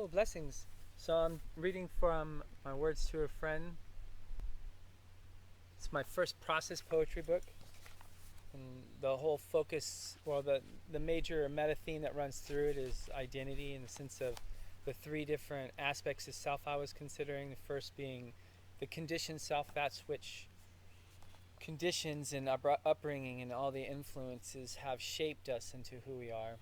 Hello, blessings. So I'm reading from My Words to a Friend. It's my first process poetry book. And the whole focus, the major meta theme that runs through it is identity, in the sense of the three different aspects of self I was considering. The first being the conditioned self, that's which conditions and upbringing and all the influences have shaped us into who we are.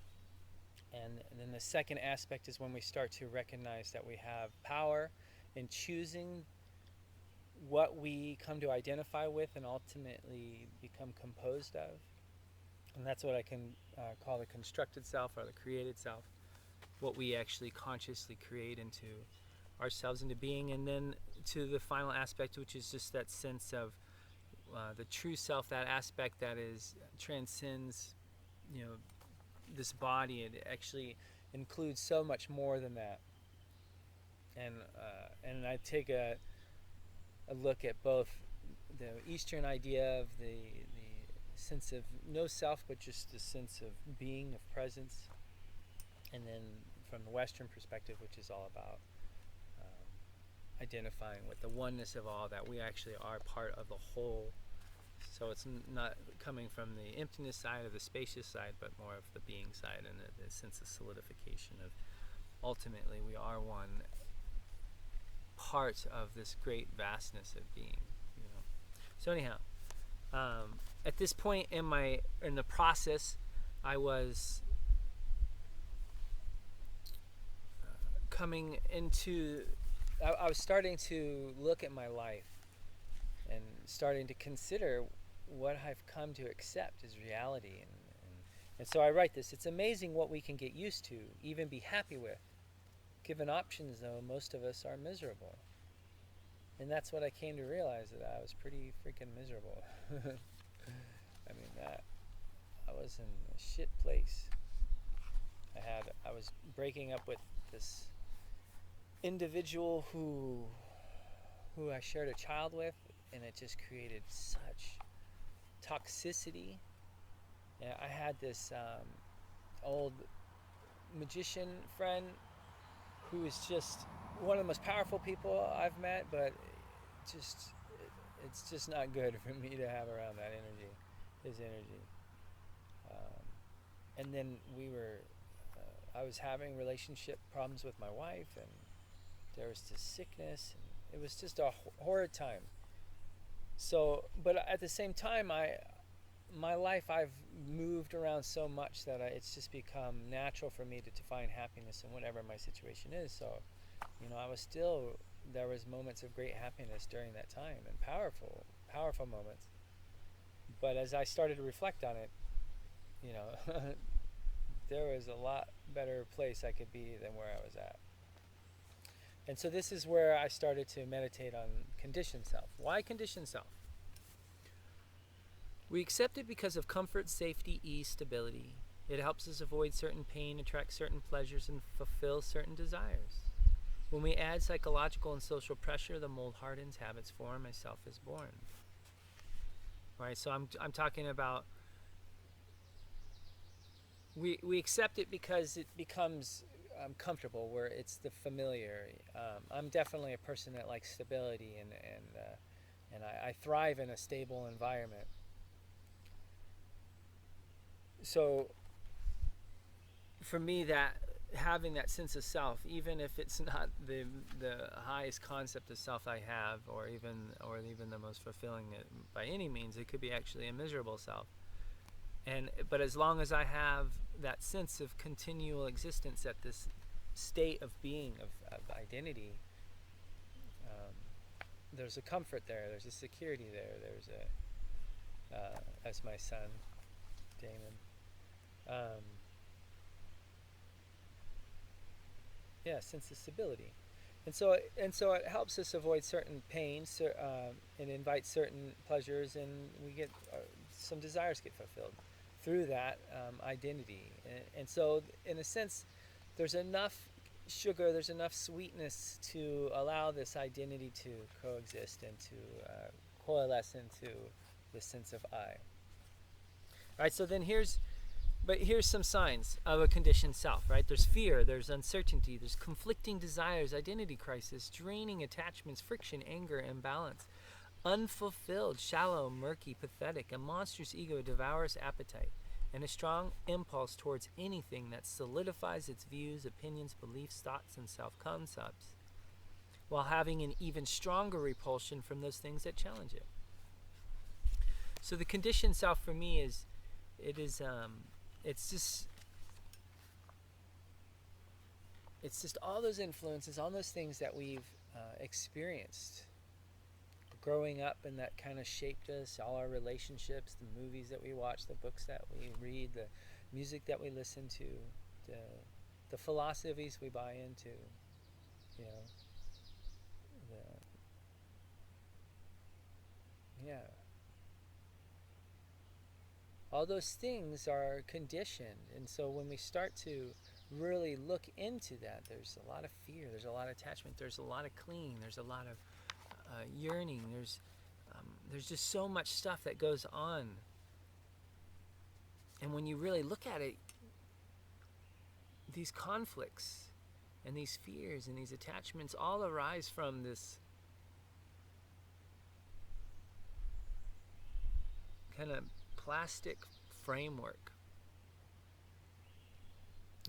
And then the second aspect is when we start to recognize that we have power in choosing what we come to identify with and ultimately become composed of. And that's what I can call the constructed self or the created self, what we actually consciously create into ourselves, into being. And then to the final aspect, which is just that sense of the true self, that aspect that is transcends, this body. It actually includes so much more than that. And I take a look at both the Eastern idea of the sense of no self, but just the sense of being, of presence, and then from the Western perspective, which is all about identifying with the oneness of all, that we actually are part of the whole. So it's not coming from the emptiness side or the spacious side, but more of the being side, and the sense of solidification of ultimately we are one part of this great vastness of being. So anyhow, at this point in the process, I was coming into. I was starting to look at my life and starting to consider what I've come to accept as reality. And so I write this. It's amazing what we can get used to, even be happy with. Given options, though, most of us are miserable. And that's what I came to realize, that I was pretty freaking miserable. I mean, I was in a shit place. I was breaking up with this individual who I shared a child with, and it just created such toxicity. Yeah, I had this old magician friend who is just one of the most powerful people I've met, but it's just not good for me to have around that energy, his energy. And then I was having relationship problems with my wife, and there was this sickness, and it was just a horrid time. So, but at the same time, my life, I've moved around so much that it's just become natural for me to find happiness in whatever my situation is. So, there was moments of great happiness during that time, and powerful moments. But as I started to reflect on it, there was a lot better place I could be than where I was at. And so this is where I started to meditate on conditioned self. Why conditioned self? We accept it because of comfort, safety, ease, stability. It helps us avoid certain pain, attract certain pleasures, and fulfill certain desires. When we add psychological and social pressure, the mold hardens, habits form, a self is born. Right, so I'm talking about we accept it because it becomes comfortable, where it's the familiar. I'm definitely a person that likes stability, and I thrive in a stable environment. So for me, that having that sense of self, even if it's not the highest concept of self I have, or even the most fulfilling by any means, it could be actually a miserable self. But as long as I have that sense of continual existence at this state of being, of identity, there's a comfort there, there's a security there, there's as my son, Damon, sense of stability. And so it helps us avoid certain pains, and invite certain pleasures, and we get some desires get fulfilled through that identity. And so, in a sense, there's enough sugar, there's enough sweetness to allow this identity to coexist and to coalesce into the sense of I. All right, so then but here's some signs of a conditioned self, right? There's fear, there's uncertainty, there's conflicting desires, identity crisis, draining attachments, friction, anger, imbalance, unfulfilled, shallow, murky, pathetic. A monstrous ego devours appetite and a strong impulse towards anything that solidifies its views, opinions, beliefs, thoughts, and self-concepts, while having an even stronger repulsion from those things that challenge it. So the conditioned self for me is, it's just all those influences, all those things that we've experienced growing up and that kind of shaped us, all our relationships, the movies that we watch, the books that we read, the music that we listen to, the philosophies we buy into, you know, all those things are conditioned. And so when we start to really look into that, there's a lot of fear, there's a lot of attachment, there's a lot of clinging, there's a lot of yearning, there's just so much stuff that goes on. And when you really look at it, these conflicts and these fears and these attachments all arise from this kind of plastic framework.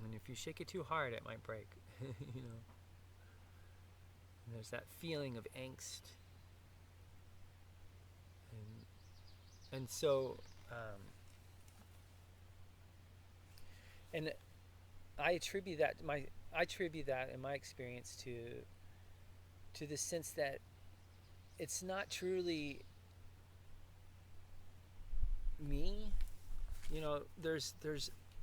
And if you shake it too hard, it might break. You know. And there's that feeling of angst. And so, and I attribute that in my experience to the sense that it's not truly me. You know,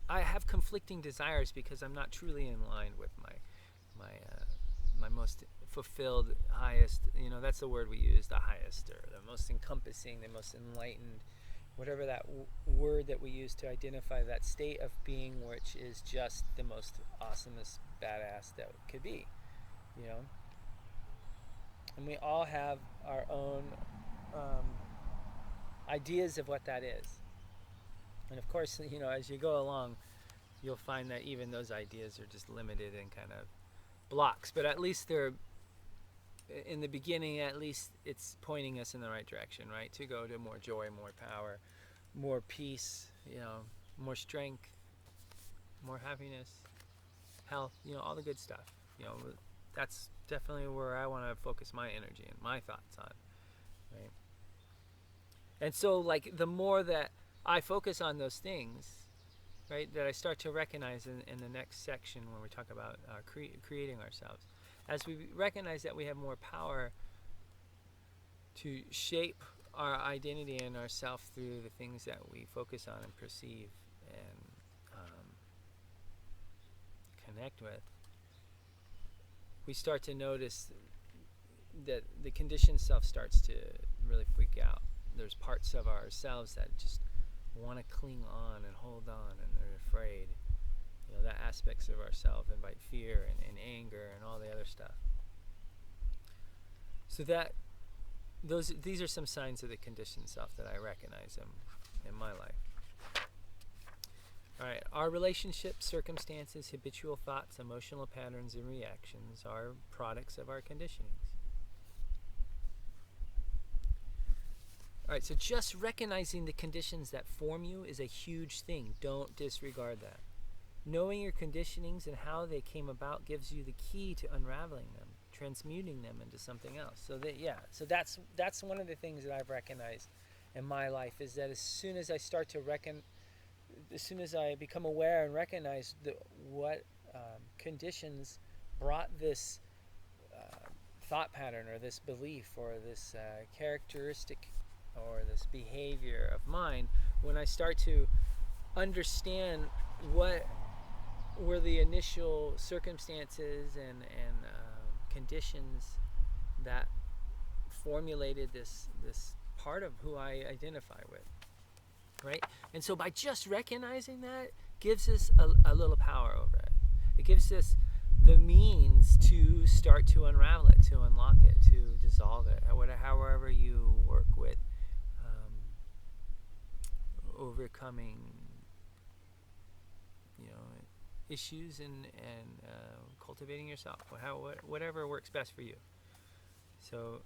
I have conflicting desires because I'm not truly in line with my most fulfilled, highest, you know, that's the word we use, the highest, or the most encompassing, the most enlightened, whatever that word that we use to identify that state of being, which is just the most awesomest badass that could be, you know. And we all have our own ideas of what that is. And of course, you know, as you go along, you'll find that even those ideas are just limited and kind of blocks. But at least they're, in the beginning, at least it's pointing us in the right direction, right? To go to more joy, more power, more peace, you know, more strength, more happiness, health, you know, all the good stuff. You know, that's definitely where I want to focus my energy and my thoughts on, right? And so, like, the more that I focus on those things, right, that I start to recognize in the next section when we talk about creating ourselves, as we recognize that we have more power to shape our identity and ourself through the things that we focus on and perceive and connect with, we start to notice that the conditioned self starts to really freak out. There's parts of ourselves that just want to cling on and hold on, and they're afraid. You know, that aspects of ourselves invite fear and anger and all the other stuff. So these are some signs of the conditioned self that I recognize in my life. All right, our relationships, circumstances, habitual thoughts, emotional patterns, and reactions are products of our conditionings. All right, so just recognizing the conditions that form you is a huge thing. Don't disregard that. Knowing your conditionings and how they came about gives you the key to unraveling them, transmuting them into something else. So that's one of the things that I've recognized in my life, is that as soon as I become aware and recognize what conditions brought this thought pattern or this belief or this characteristic or this behavior of mine, when I start to understand what were the initial circumstances and conditions that formulated this part of who I identify with, right? And so by just recognizing that, gives us a little power over it. It gives us the means to start to unravel it, to unlock it, to dissolve it, however you work with overcoming issues and cultivating yourself, whatever works best for you. So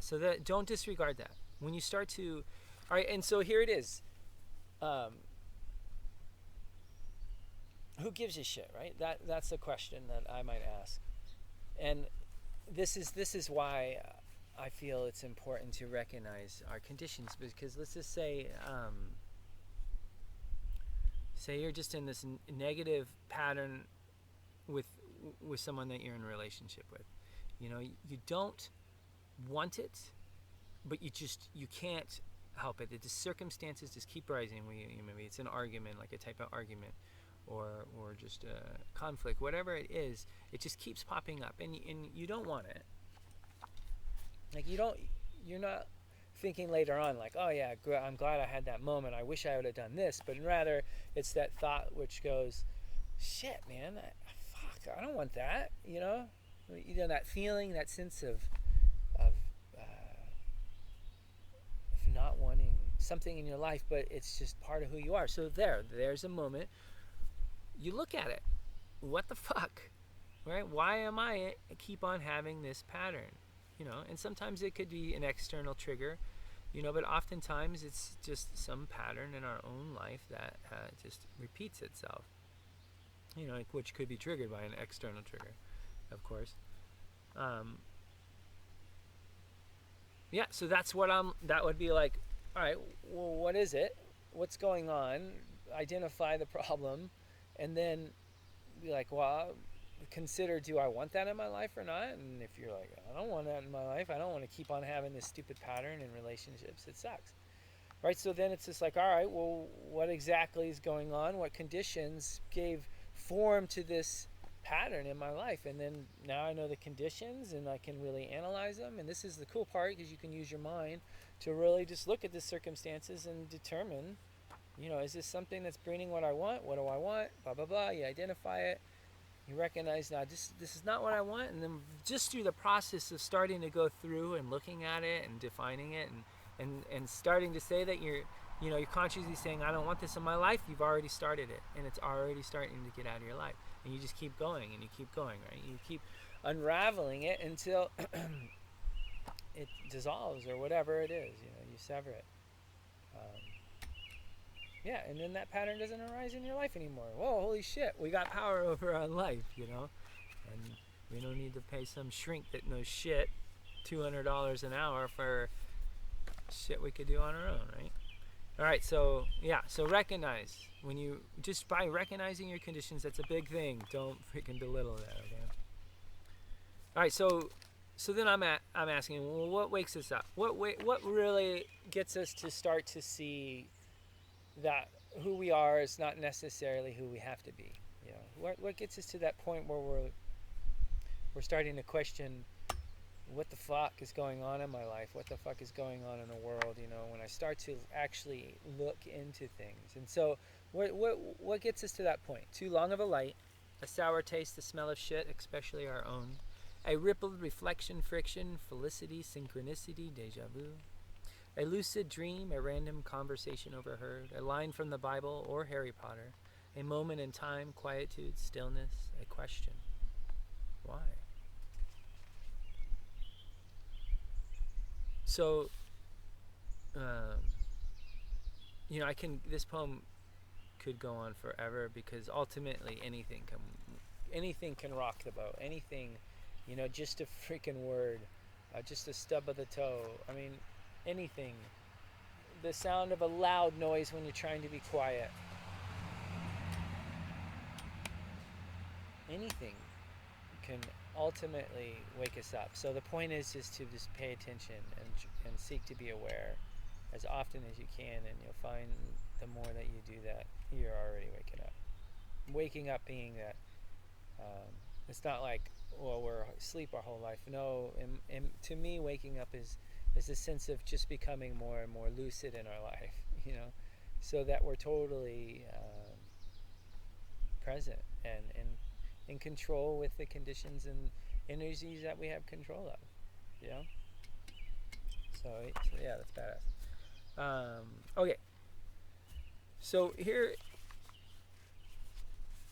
so that, don't disregard that when you start to. All right, and so here it is. Who gives a shit, right? That's the question that I might ask. And this is why I feel it's important to recognize our conditions, because let's just say you're just in this negative pattern with someone that you're in a relationship with. You don't want it, but you can't help it. The circumstances just keep rising. Maybe it's an argument, like a type of argument, or just a conflict, whatever it is. It just keeps popping up, and you don't want it. Like you're not thinking later on like, oh yeah, I'm glad I had that moment. I wish I would have done this, but rather it's that thought which goes, shit, man, fuck, I don't want that. That feeling, that sense of not wanting something in your life, but it's just part of who you are. So there's a moment. You look at it. What the fuck, right? Why am I keep on having this pattern? And sometimes it could be an external trigger, but oftentimes it's just some pattern in our own life that just repeats itself, which could be triggered by an external trigger, of course. So that's that would be like, all right, well, what is it? What's going on? Identify the problem, and then be like, well, consider, do I want that in my life or not? And if you're like, I don't want that in my life, I don't want to keep on having this stupid pattern in relationships, it sucks, right? So then it's just like, all right, well, what exactly is going on? What conditions gave form to this pattern in my life? And then now I know the conditions and I can really analyze them. And this is the cool part, because you can use your mind to really just look at the circumstances and determine, is this something that's bringing what I want? What do I want? Blah, blah, blah. You identify it. You recognize, now this is not what I want. And then just through the process of starting to go through and looking at it and defining it and starting to say that you're consciously saying, I don't want this in my life, you've already started it. And it's already starting to get out of your life. And you just keep going and you keep going, right? You keep unraveling it until it dissolves, or whatever it is, you sever it. And then that pattern doesn't arise in your life anymore. Whoa, holy shit, we got power over our life, and we don't need to pay some shrink that knows shit $200 an hour for shit we could do on our own, right? All right, so recognize, just by recognizing your conditions, that's a big thing. Don't freaking belittle that, okay? All right, so then I'm asking, well, what wakes us up? What really gets us to start to see that who we are is not necessarily who we have to be? What gets us to that point where we're starting to question, what the fuck is going on in my life? What the fuck is going on in the world? When I start to actually look into things. And so what gets us to that point? Too long of a light, a sour taste, the smell of shit, especially our own, a rippled reflection, friction, felicity, synchronicity, deja vu, a lucid dream, a random conversation overheard, a line from the Bible or Harry Potter, a moment in time, quietude, stillness, a question. Why? So, this poem could go on forever, because ultimately anything can rock the boat. Anything, just a freaking word, just a stub of the toe. I mean, anything. The sound of a loud noise when you're trying to be quiet. Anything can ultimately wake us up. So the point is just to just pay attention and seek to be aware as often as you can, and you'll find the more that you do that, you're already waking up. Waking up being that it's not like, well, we're asleep our whole life. No, and to me, waking up is a sense of just becoming more and more lucid in our life, so that we're totally present and in control with the conditions and energies that we have control of, So yeah, that's badass. Okay. So here,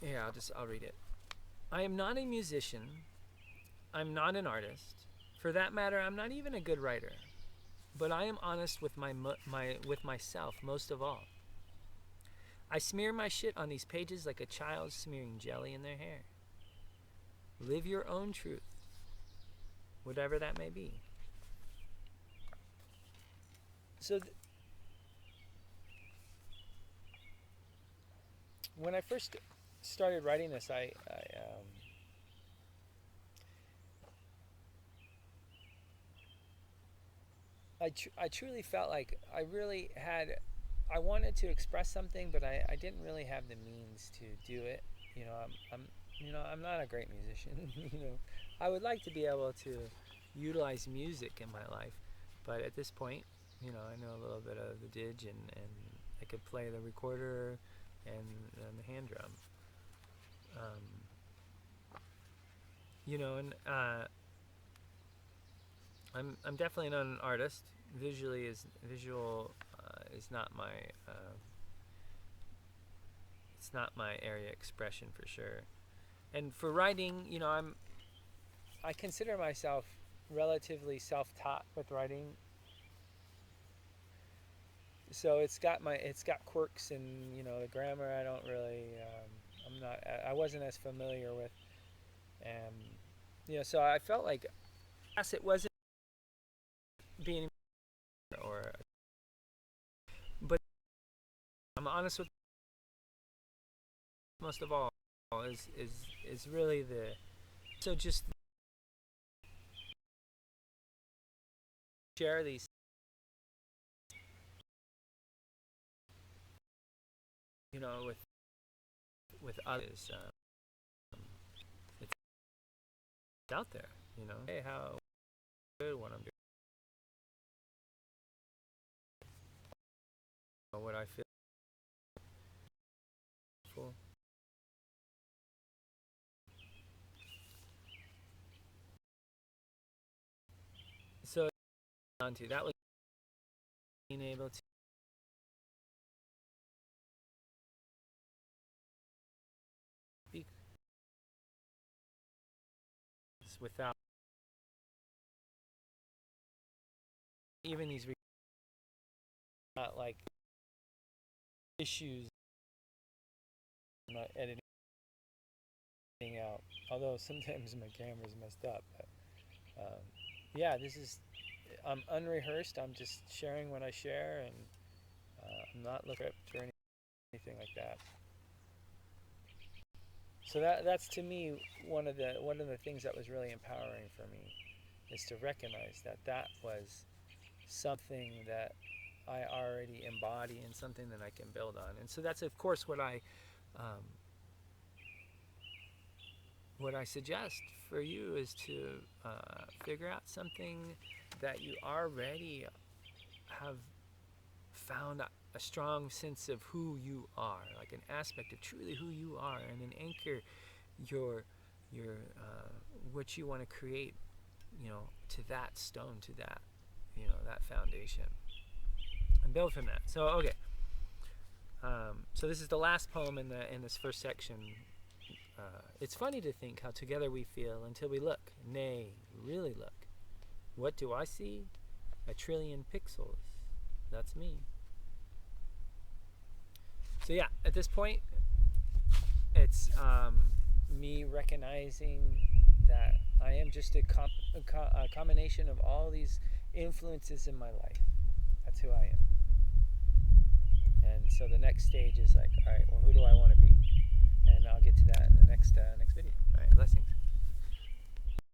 Yeah, I'll read it. I am not a musician. I'm not an artist. For that matter, I'm not even a good writer. But I am honest with with myself most of all. I smear my shit on these pages like a child smearing jelly in their hair. Live your own truth, whatever that may be. So when I first started writing this, I truly felt like I wanted to express something, but I didn't really have the means to do it. You know, I'm not a great musician. I would like to be able to utilize music in my life, but at this point, I know a little bit of the dig, and I could play the recorder and the hand drum. And I'm definitely not an artist. Visual is not my it's not my area of expression for sure. And for writing, I consider myself relatively self-taught with writing. So it's got quirks, and the grammar I don't really I wasn't as familiar with, and so I felt like, yes, it wasn't being or but I'm honest with most of all is really the so just share these with others. It's out there, hey, how good what I'm doing, what I feel for. So onto that was being able to speak without even these not like issues. I'm not editing out, although sometimes my camera's messed up. But yeah, I'm unrehearsed. I'm just sharing what I share, and I'm not looking for anything like that. So that's to me one of the things that was really empowering for me, is to recognize that was something that I already embody and something that I can build on. And so that's of course what I suggest for you is to figure out something that you already have found a strong sense of who you are, like an aspect of truly who you are, and then anchor your what you want to create, to that stone, to that, that foundation, and build from that. So okay, so this is the last poem in this first section. It's funny to think how together we feel until we look, nay, really look. What do I see? A trillion pixels. That's me. So yeah, at this point, it's me recognizing that I am just a combination of all these influences in my life. That's who I am. And so the next stage is like, all right, well, who do I want to be?